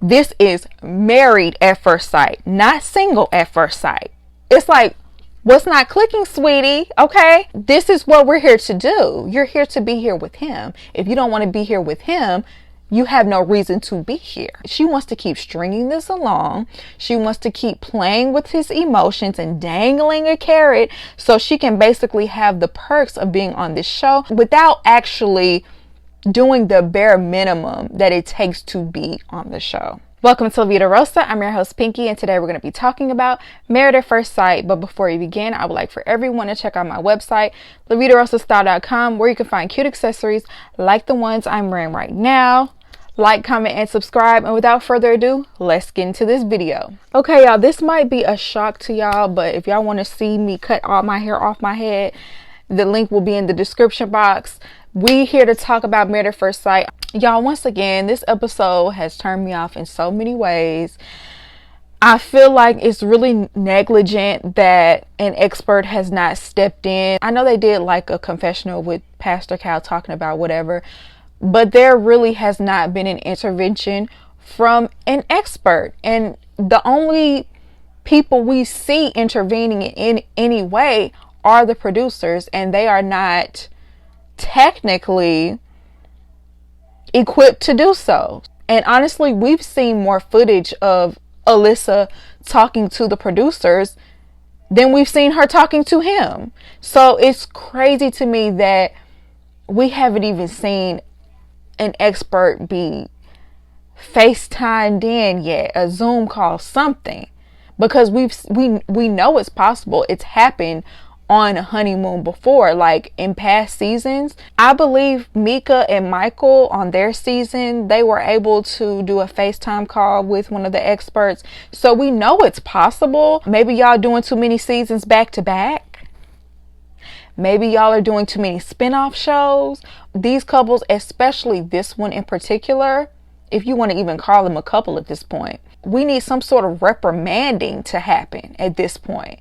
This is married at first sight, not single at first sight. It's like, what's not clicking, sweetie? Okay, this is what we're here to do. You're here to be here with him. If you don't want to be here with him, you have no reason to be here. She wants to keep stringing this along. She wants to keep playing with his emotions and dangling a carrot so she can basically have the perks of being on this show without actually doing the bare minimum that it takes to be on the show. Welcome to La Vida Rosa. I'm your host Pinky, and today we're going to be talking about Married at First Sight. But before we begin, I would like for everyone to check out my website, lavidarosastyle.com, where you can find cute accessories like the ones I'm wearing right now. Like, comment, and subscribe. And without further ado, let's get into this video. Okay, y'all, this might be a shock to y'all, but if y'all want to see me cut all my hair off my head, the link will be in the description box. We here to talk about Married at First Sight. Y'all, once again, this episode has turned me off in so many ways. I feel like it's really negligent that an expert has not stepped in. I know they did like a confessional with Pastor Cal talking about whatever, but there really has not been an intervention from an expert. And the only people we see intervening in any way are the producers, and they are not technically equipped to do so. And honestly, we've seen more footage of Alyssa talking to the producers than we've seen her talking to him. So it's crazy to me that we haven't even seen an expert be FaceTimed in yet, a Zoom call, something, because we know it's possible. It's happened on a honeymoon before, like in past seasons. I believe Mika and Michael on their season, they were able to do a FaceTime call with one of the experts. So we know it's possible. Maybe y'all doing too many seasons back to back. Maybe y'all are doing too many spin-off shows. These couples, especially this one in particular, if you want to even call them a couple at this point, we need some sort of reprimanding to happen at this point.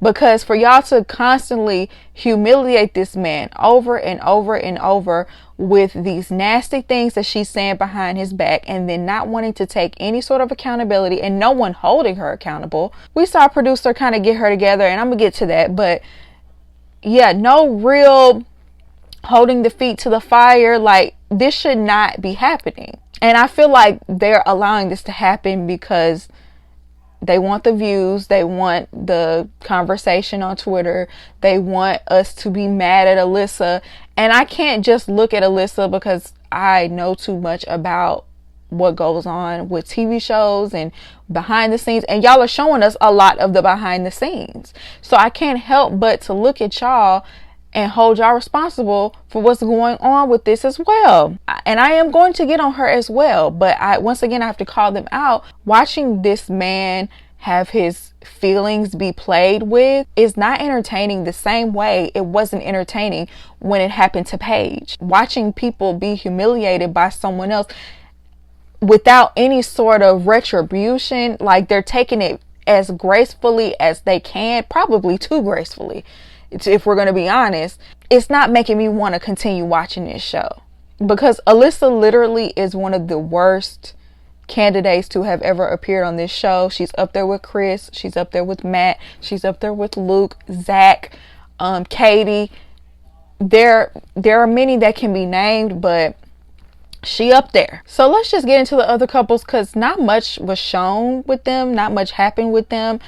Because for y'all to constantly humiliate this man over and over and over with these nasty things that she's saying behind his back, and then not wanting to take any sort of accountability and no one holding her accountable. We saw a producer kind of get her together, and I'm going to get to that. But yeah, no real holding the feet to the fire. Like, this should not be happening. And I feel like they're allowing this to happen because they want the views, they want the conversation on Twitter, they want us to be mad at Alyssa. And I can't just look at Alyssa because I know too much about what goes on with TV shows and behind the scenes, and y'all are showing us a lot of the behind the scenes. So I can't help but to look at y'all and hold y'all responsible for what's going on with this as well. And I am going to get on her as well, but once again I have to call them out. Watching this man have his feelings be played with is not entertaining the same way it wasn't entertaining when it happened to Paige. Watching people be humiliated by someone else without any sort of retribution, like they're taking it as gracefully as they can, probably too gracefully. If we're going to be honest, it's not making me want to continue watching this show, because Alyssa literally is one of the worst candidates to have ever appeared on this show. She's up there with Chris. She's up there with Matt. She's up there with Luke, Zach, Katie. There are many that can be named, but she up there. So let's just get into the other couples, because not much was shown with them. Not much happened with them.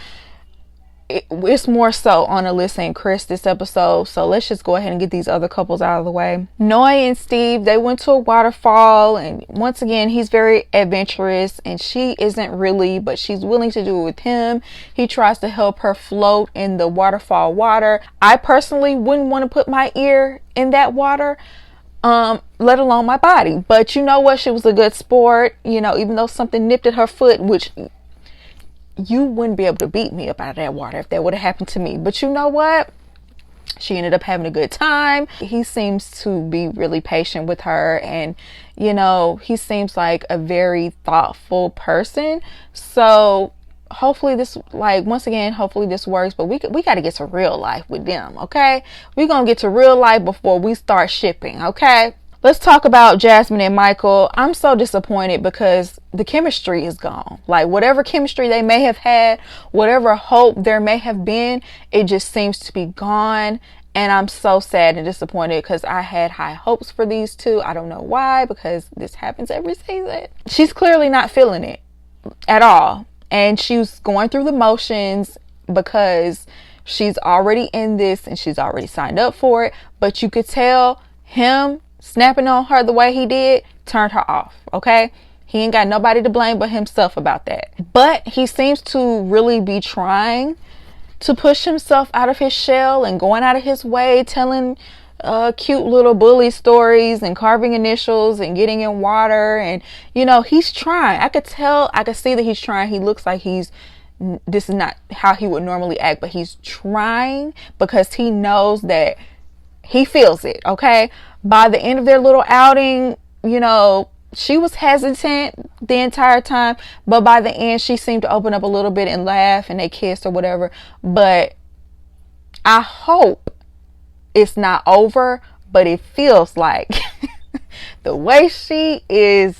It's more so on Alyssa and Chris this episode. So let's just go ahead and get these other couples out of the way. Noy and Steve, they went to a waterfall, and once again he's very adventurous and she isn't really, but she's willing to do it with him. He tries to help her float in the waterfall water. I personally wouldn't want to put my ear in that water, let alone my body. But you know what, she was a good sport, you know, even though something nipped at her foot, which you wouldn't be able to beat me up out of that water if that would have happened to me. But you know what? She ended up having a good time. He seems to be really patient with her, and you know, he seems like a very thoughtful person. So hopefully this, like, once again, hopefully this works. But we got to get to real life with them, okay? We're gonna get to real life before we start shipping, okay? Let's talk about Jasmine and Michael. I'm so disappointed because the chemistry is gone. Like, whatever chemistry they may have had, whatever hope there may have been, it just seems to be gone. And I'm so sad and disappointed because I had high hopes for these two. I don't know why, because this happens every season. She's clearly not feeling it at all. And she's going through the motions because she's already in this and she's already signed up for it. But you could tell him snapping on her the way he did turned her off. Okay, he ain't got nobody to blame but himself about that. But he seems to really be trying to push himself out of his shell and going out of his way, telling cute little bully stories and carving initials and getting in water. And you know, he's trying. I could see that he's trying. He looks like this is not how he would normally act, but he's trying because he knows that he feels it. Okay, by the end of their little outing, you know, she was hesitant the entire time, but by the end she seemed to open up a little bit and laugh and they kissed or whatever. But I hope it's not over, but it feels like the way she is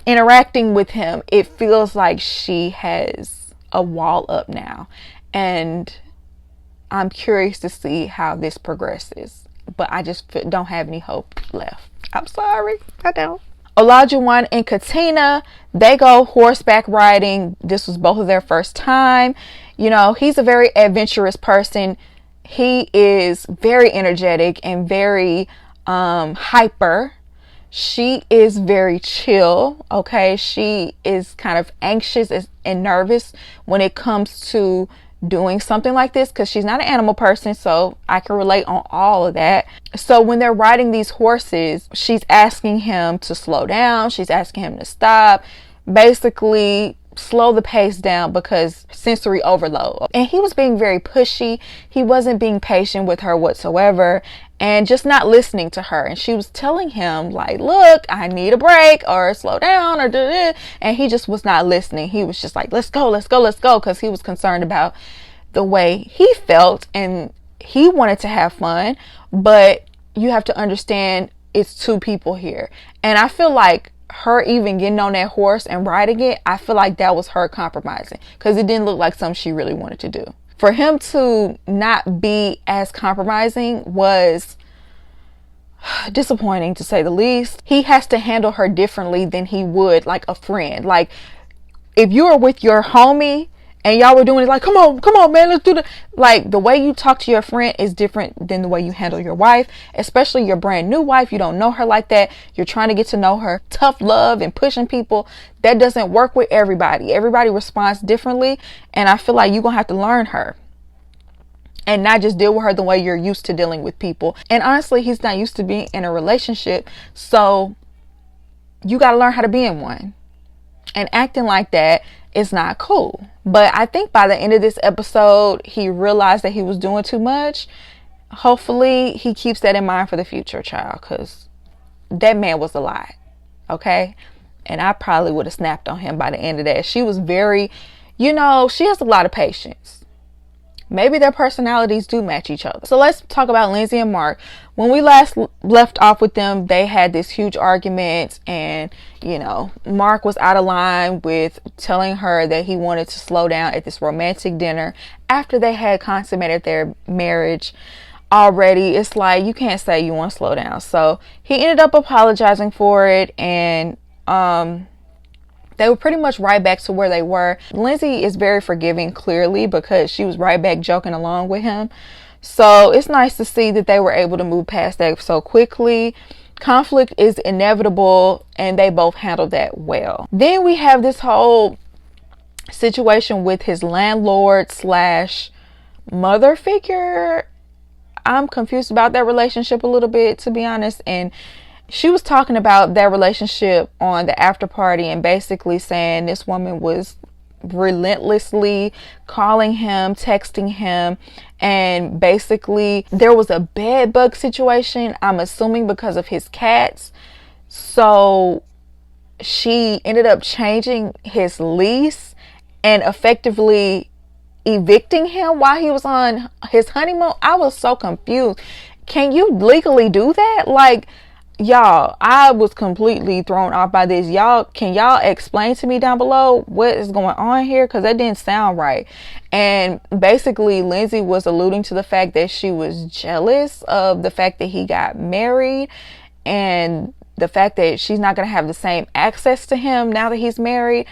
interacting with him, it feels like she has a wall up now, and I'm curious to see how this progresses, but I just don't have any hope left. I'm sorry, I don't. Olajuwon and Katina, they go horseback riding. This was both of their first time. You know, he's a very adventurous person. He is very energetic and very hyper. She is very chill. Okay, she is kind of anxious and nervous when it comes to doing something like this because she's not an animal person, so I can relate on all of that. So when they're riding these horses, she's asking him to slow down, she's asking him to stop, basically slow the pace down because sensory overload. And he was being very pushy. He wasn't being patient with her whatsoever and just not listening to her. And she was telling him like, look, I need a break or slow down or da-da. And he just was not listening. He was just like, let's go, let's go, let's go, because he was concerned about the way he felt and he wanted to have fun. But you have to understand, it's two people here. And I feel like her even getting on that horse and riding it, I feel like that was her compromising because it didn't look like something she really wanted to do. For him to not be as compromising was disappointing, to say the least. He has to handle her differently than he would like a friend. Like if you were with your homie and y'all were doing it like, come on man, let's do that. Like the way you talk to your friend is different than the way you handle your wife, especially your brand new wife. You don't know her like that. You're trying to get to know her. Tough love and pushing people, that doesn't work with everybody. Everybody responds differently. And I feel like you're going to have to learn her and not just deal with her the way you're used to dealing with people. And honestly, he's not used to being in a relationship. So you got to learn how to be in one. And acting like that is not cool. But I think by the end of this episode, he realized that he was doing too much. Hopefully he keeps that in mind for the future, child, because that man was a lot. Okay. And I probably would have snapped on him by the end of that. She was very, you know, she has a lot of patience. Maybe their personalities do match each other. So let's talk about Lindsey and Mark. When we last left off with them, they had this huge argument, and you know, Mark was out of line with telling her that he wanted to slow down at this romantic dinner after they had consummated their marriage already. It's like, you can't say you want to slow down. So he ended up apologizing for it, and they were pretty much right back to where they were. Lindsey is very forgiving, clearly, because she was right back joking along with him. So it's nice to see that they were able to move past that so quickly. Conflict is inevitable, and they both handled that well. Then we have this whole situation with his landlord slash mother figure. I'm confused about that relationship a little bit, to be honest. And she was talking about their relationship on the after party and basically saying this woman was relentlessly calling him, texting him, and basically there was a bed bug situation, I'm assuming because of his cats. So she ended up changing his lease and effectively evicting him while he was on his honeymoon. I was so confused. can you legally do that? Like, y'all, I was completely thrown off by this. Can y'all explain to me down below what is going on here? Because that didn't sound right. And basically, Lindsey was alluding to the fact that she was jealous of the fact that he got married, and the fact that she's not going to have the same access to him now that he's married.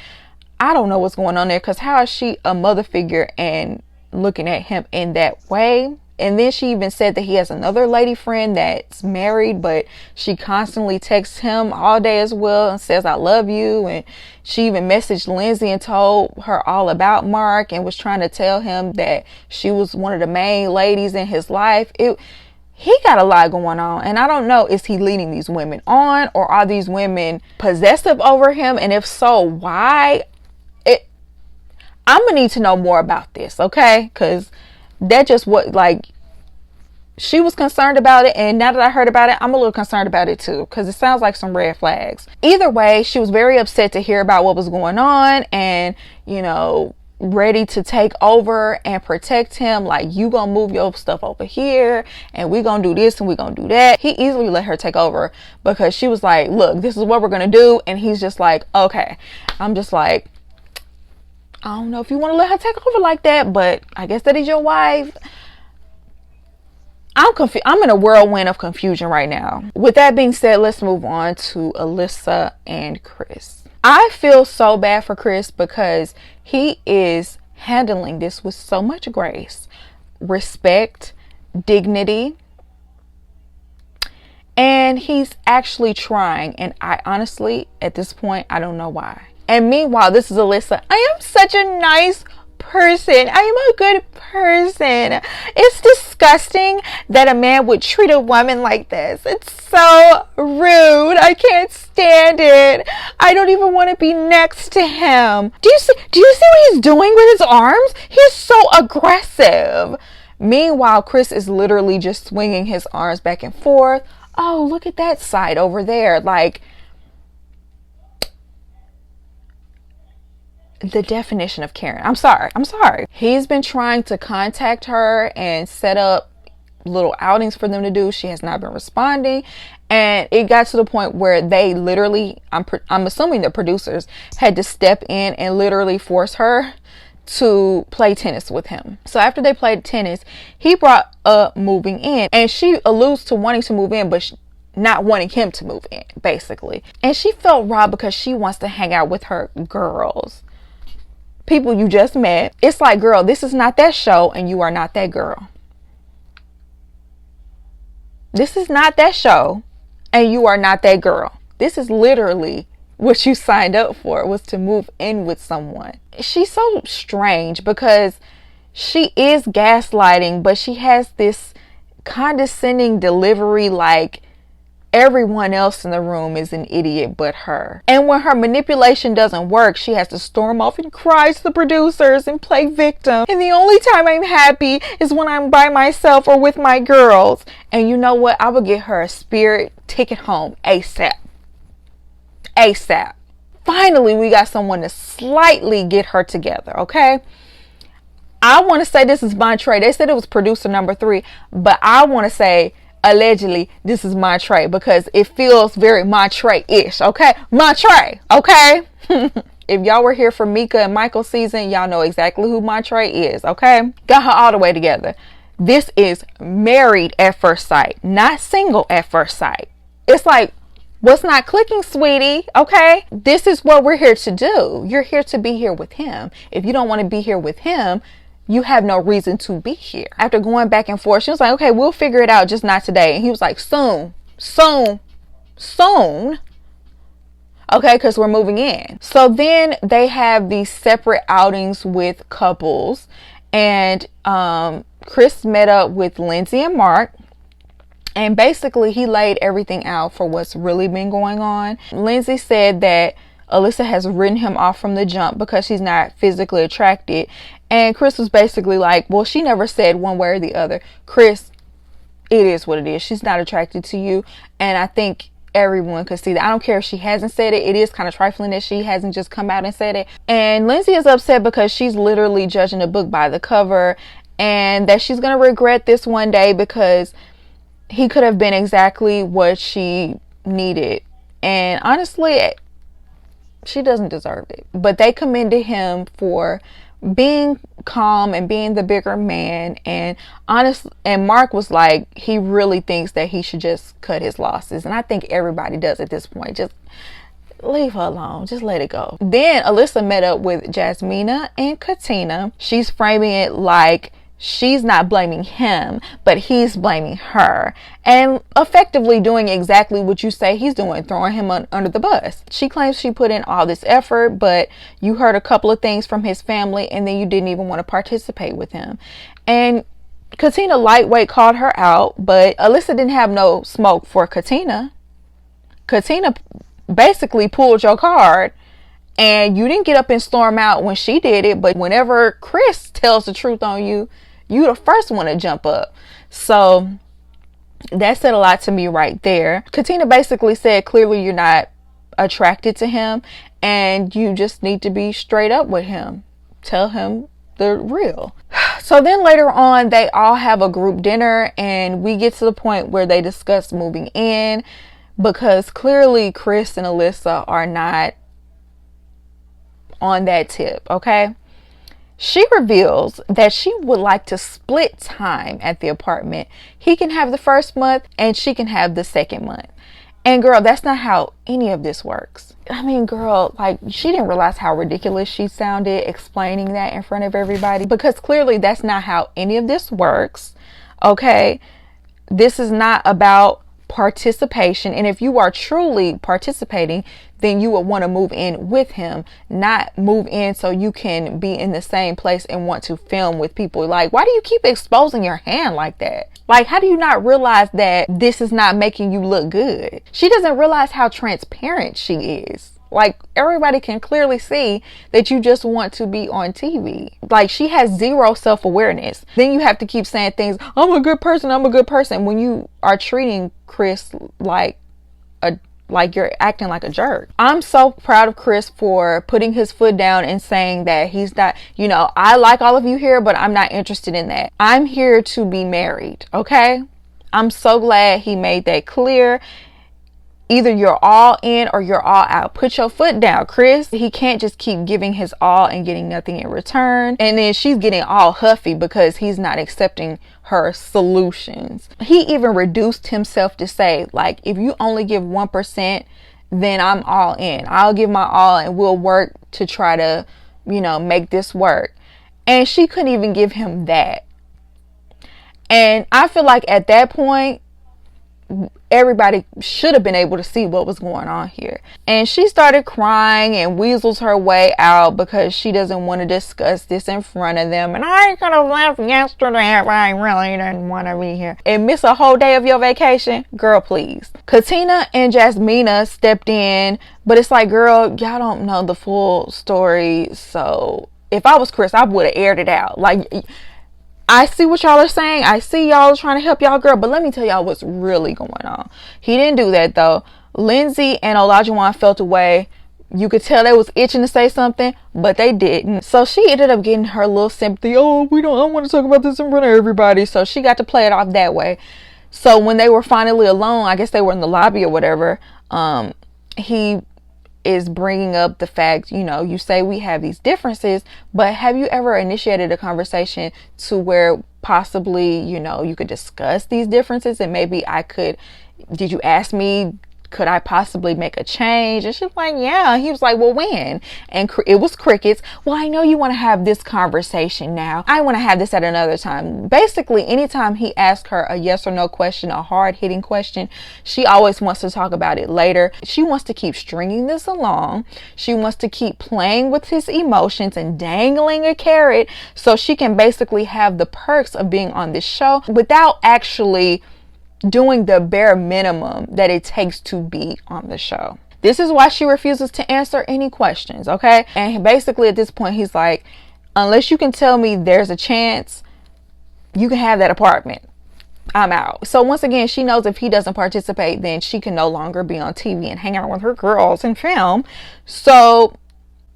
I don't know what's going on there, because how is she a mother figure and looking at him in that way? And then she even said that he has another lady friend that's married, but she constantly texts him all day as well and says, I love you. And she even messaged Lindsey and told her all about Mark and was trying to tell him that she was one of the main ladies in his life. He got a lot going on, and I don't know, is he leading these women on, or are these women possessive over him? And if so, why? I'm gonna need to know more about this, okay? Because that just what, like, she was concerned about it, and now that I heard about it, I'm a little concerned about it too, because it sounds like some red flags. Either way, she was very upset to hear about what was going on, and, you know, ready to take over and protect him. Like, you gonna move your stuff over here, and we gonna do this and we gonna do that. He easily let her take over, because she was like, look, this is what we're gonna do, and he's just like, okay. I'm just like, I don't know if you want to let her take over like that, but I guess that is your wife. I'm confused. I'm in a whirlwind of confusion right now. With that being said, let's move on to Alyssa and Chris. I feel so bad for Chris, because he is handling this with so much grace, respect, dignity, and he's actually trying. And I honestly, at this point, I don't know why. And meanwhile, this is Alyssa. I am such a nice person. I am a good person. It's disgusting that a man would treat a woman like this. It's so rude. I can't stand it. I don't even want to be next to him. Do you see what he's doing with his arms? He's so aggressive. Meanwhile, Chris is literally just swinging his arms back and forth. Oh, look at that side over there. Like, the definition of Karen. I'm sorry. He's been trying to contact her and set up little outings for them to do. She has not been responding, and it got to the point where they literally, I'm assuming the producers had to step in and literally force her to play tennis with him. So after they played tennis, he brought up moving in, and she alludes to wanting to move in, but not wanting him to move in, basically. And she felt robbed because she wants to hang out with her girls, people you just met. It's like, girl, this is not that show, and you are not that girl. This is not that show, and you are not that girl. This is literally what you signed up for, was to move in with someone. She's so strange, because she is gaslighting, but she has this condescending delivery, like everyone else in the room is an idiot but her. And when her manipulation doesn't work, she has to storm off and cry to the producers and play victim. And the only time I'm happy is when I'm by myself or with my girls. And you know what? I will get her a Spirit ticket home ASAP. ASAP. Finally, we got someone to slightly get her together, okay? I want to say this is Montre. They said it was producer number 3, but I want to say allegedly this is Montre, because it feels very Montre-ish, okay? Montre, okay? If y'all were here for Mika and Michael season, y'all know exactly who Montre is, okay? Got her all the way together. This is married at first sight, not single at first sight. It's like, what's not clicking, sweetie? Okay? This is what we're here to do. You're here to be here with him. If you don't want to be here with him, you have no reason to be here. After going back and forth, she was like, okay, we'll figure it out, just not today. And he was like, soon. Okay, because we're moving in. So then they have these separate outings with couples. And Chris met up with Lindsey and Mark. And basically, he laid everything out for what's really been going on. Lindsey said that Alyssa has written him off from the jump because she's not physically attracted. And Chris was basically like, well, she never said one way or the other. Chris, it is what it is. She's not attracted to you. And I think everyone could see that. I don't care if she hasn't said it. It is kind of trifling that she hasn't just come out and said it. And Lindsey is upset because she's literally judging a book by the cover, and that she's going to regret this one day, because he could have been exactly what she needed. And honestly, she doesn't deserve it. But they commended him for being calm and being the bigger man. And Mark was like, he really thinks that he should just cut his losses. And I think everybody does at this point. Just leave her alone. Just let it go. Then Alyssa met up with Jasmina and Katina. She's framing it like she's not blaming him, but he's blaming her, and effectively doing exactly what you say he's doing, throwing him under the bus. She claims she put in all this effort, but you heard a couple of things from his family and then you didn't even want to participate with him. And Katina lightweight called her out, but Alyssa didn't have no smoke for Katina. Katina basically pulled your card, and you didn't get up and storm out when she did it, but whenever Chris tells the truth on you, you the first one to jump up. So that said a lot to me right there. Katina basically said, clearly you're not attracted to him and you just need to be straight up with him. Tell him the real. So then later on, they all have a group dinner and we get to the point where they discuss moving in, because clearly Chris and Alyssa are not on that tip, okay? She reveals that she would like to split time at the apartment. He can have the first month and she can have the second month. And girl, that's not how any of this works. I mean, girl, like, she didn't realize how ridiculous she sounded explaining that in front of everybody, because clearly that's not how any of this works, okay? This is not about participation, and if you are truly participating, then you would want to move in with him, not move in so you can be in the same place and want to film with people. Like, why do you keep exposing your hand like that? Like, how do you not realize that this is not making you look good? She doesn't realize how transparent she is. Like, everybody can clearly see that you just want to be on TV. Like, she has zero self-awareness. Then you have to keep saying things, I'm a good person, I'm a good person, when you are treating Chris like you're acting like a jerk. I'm so proud of Chris for putting his foot down and saying that he's not, you know, I like all of you here, but I'm not interested in that. I'm here to be married, okay? I'm so glad he made that clear. Either you're all in or you're all out. Put your foot down, Chris. He can't just keep giving his all and getting nothing in return. And then she's getting all huffy because he's not accepting her solutions. He even reduced himself to say, like, if you only give 1%, then I'm all in. I'll give my all and we'll work to try to, you know, make this work. And she couldn't even give him that. And I feel like at that point, everybody should have been able to see what was going on here. And she started crying and weasels her way out because she doesn't want to discuss this in front of them. And I could have left yesterday if I really didn't want to be here. And miss a whole day of your vacation? Girl, please. Katina and Jasmina stepped in, but it's like, girl, y'all don't know the full story. So if I was Chris, I would have aired it out. Like, I see what y'all are saying. I see y'all trying to help y'all girl, but let me tell y'all what's really going on. He didn't do that though. Lindsey and Olajuwon felt away. You could tell they was itching to say something, but they didn't. So she ended up getting her little sympathy. Oh, I don't want to talk about this in front of everybody. So she got to play it off that way. So when they were finally alone, I guess they were in the lobby or whatever, he is bringing up the fact, you know, you say we have these differences, but have you ever initiated a conversation to where possibly, you know, you could discuss these differences and maybe did you ask me, could I possibly make a change? And she's like, yeah. He was like, well, when? And it was crickets. Well, I know you want to have this conversation now. I want to have this at another time. Basically, anytime he asked her a yes or no question, a hard hitting question, she always wants to talk about it later. She wants to keep stringing this along. She wants to keep playing with his emotions and dangling a carrot so she can basically have the perks of being on this show without actually doing the bare minimum that it takes to be on the show. This is why she refuses to answer any questions, okay? And basically at this point he's like, unless you can tell me there's a chance you can have that apartment, I'm out. So once again, she knows if he doesn't participate, then she can no longer be on TV and hang out with her girls and film. So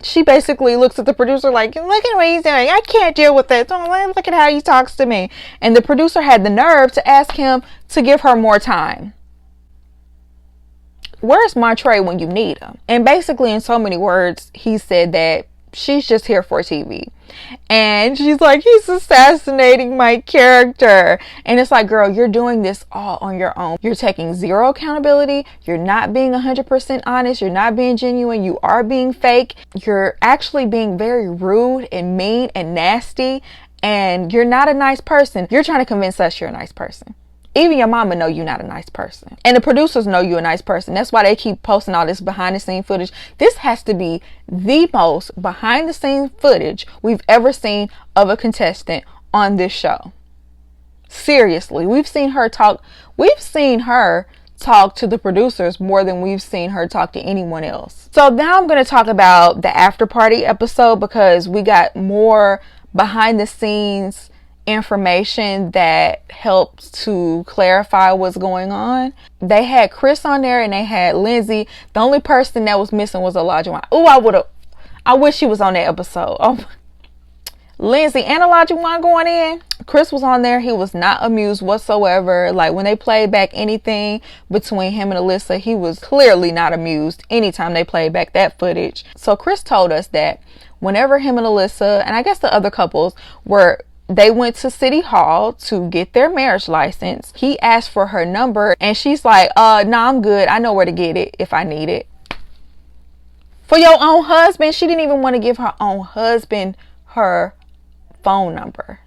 She basically looks at the producer like, look at what he's doing. I can't deal with it. Don't look at how he talks to me. And the producer had the nerve to ask him to give her more time. Where's Montre when you need him? And basically, in so many words, he said that she's just here for TV. And she's like, he's assassinating my character. And it's like, girl, you're doing this all on your own. You're taking zero accountability. You're not being 100% honest. You're not being genuine. You are being fake. You're actually being very rude and mean and nasty. And you're not a nice person. You're trying to convince us you're a nice person. Even your mama know you're not a nice person. And the producers know you're a nice person. That's why they keep posting all this behind the scene footage. This has to be the most behind the scenes footage we've ever seen of a contestant on this show. Seriously, we've seen her talk to the producers more than we've seen her talk to anyone else. So now I'm going to talk about the after party episode, because we got more behind the scenes information that helps to clarify what's going on. They had Chris on there and they had Lindsey. The only person that was missing was Elijah. Oh, I wish she was on that episode. Oh, Lindsey and Elijah going in. Chris was on there. He was not amused whatsoever. Like, when they played back anything between him and Alyssa, he was clearly not amused anytime they played back that footage. So Chris told us that whenever him and Alyssa, and I guess the other couples, they went to City Hall to get their marriage license, he asked for her number and she's like, nah, I'm good. I know where to get it if I need it. For your own husband? She didn't even want to give her own husband her phone number.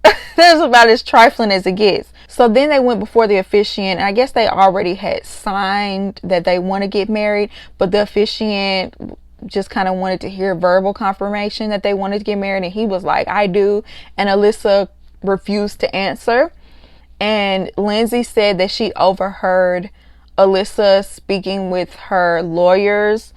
That's about as trifling as it gets. So then they went before the officiant, and I guess they already had signed that they want to get married, but the officiant just kind of wanted to hear verbal confirmation that they wanted to get married, and he was like, I do. And Alyssa refused to answer, and Lindsey said that she overheard Alyssa speaking with her lawyers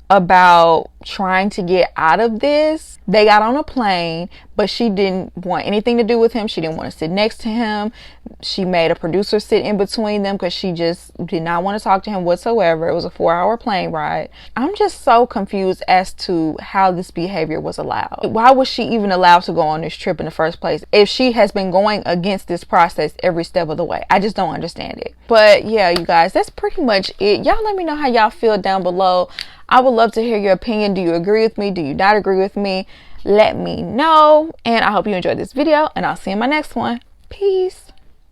about trying to get out of this. They got on a plane, but she didn't want anything to do with him. She didn't want to sit next to him. She made a producer sit in between them because she just did not want to talk to him whatsoever. It was a 4-hour plane ride. I'm just so confused as to how this behavior was allowed. Why was she even allowed to go on this trip in the first place if she has been going against this process every step of the way? I just don't understand it. But yeah, you guys, that's pretty much it. Y'all let me know how y'all feel down below. I would love to hear your opinion. Do you agree with me? Do you not agree with me? Let me know. And I hope you enjoyed this video, and I'll see you in my next one. Peace.